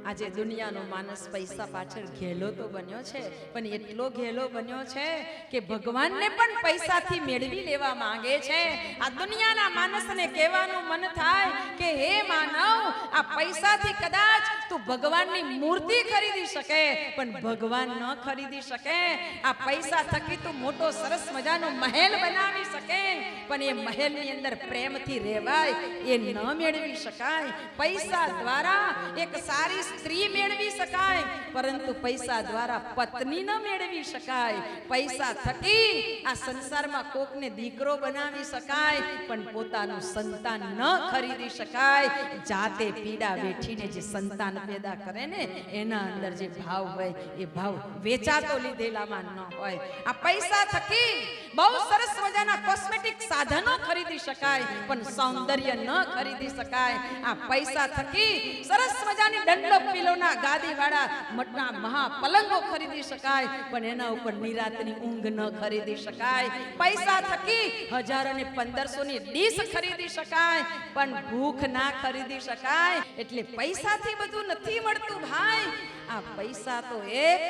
આજે દુનિયાનો માણસ પૈસા પાછળ ઘેલો તો બન્યો છે, પણ એટલો ઘેલો બન્યો છે કે ભગવાનને પણ પૈસાથી મેળવી લેવા માંગે છે। આ દુનિયાના માણસને કહેવાનું મન થાય કે હે માનવ, આ પૈસાથી કદાચ તું ભગવાનની મૂર્તિ ખરીદી શકે, પણ ભગવાન ન ખરીદી શકે। આ પૈસા થકી તું મોટો સરસ મજાનો મહેલ બનાવી શકે, પણ એ મહેલની અંદર પ્રેમથી રહેવાય એ ન મેળવી શકાય। પૈસા દ્વારા એક સારી સ્ત્રી મેળવી શકાય, પરંતુ પૈસા દ્વારા પત્ની ન મેળવી શકાય। પૈસા થકી આ સંસારમાં કોકને દીકરો બનાવી શકાય, પણ પોતાનું સંતાન ન ખરીદી શકાય। જાતે પીડા વેઠીને જે સંતાન પેદા કરે ને, એના અંદર જે ભાવ હોય એ ભાવ વેચાતો લીધેલામાં ન હોય। આ પૈસા થકી બહુ સરસ મજાના કોસ્મેટિક સાધનો ખરીદી શકાય, પણ સૌંદર્ય ન ખરીદી શકાય। આ પૈસા થકી સરસ મજાની દંડક પિલોના ગાદીવાળા મોટા મહા પલંગો ખરીદી શકાય, પણ એના ઉપર નિરાતની ઊંઘ ન ખરીદી શકાય। પૈસા થકી 1000 અને 1500 ની ડીશ ખરીદી શકાય, પણ ભૂખ ના ખરીદી શકાય। એટલે પૈસાથી બધું નથી મળતું ભાઈ। આ પૈસા તો એક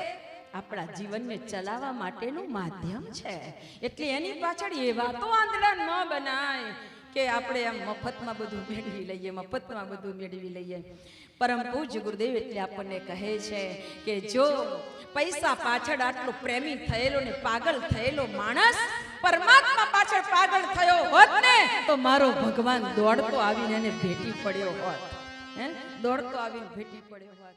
આપણા જીવનને ચલાવવા માટેનું માધ્યમ છે, એટલે એની પાછળ એવા તો આંધળા ન બનાય કે આપણે આમ મફતમાં બધું મેળવી લઈએ, મફતમાં બધું મેળવી લઈએ। પરમ પૂજ્ય ગુરુદેવ એટલે આપણને કહે છે કે જો પૈસા પાછળ આટલો પ્રેમી થયેલો ને પાગલ થયેલો માણસ પરમાત્મા પાછળ પાગલ થયો હોત ને, તો મારો ભગવાન દોડતો આવીને એને ભેટી પડ્યો હોત, દોડતો આવીને ભેટી પડ્યો હોત।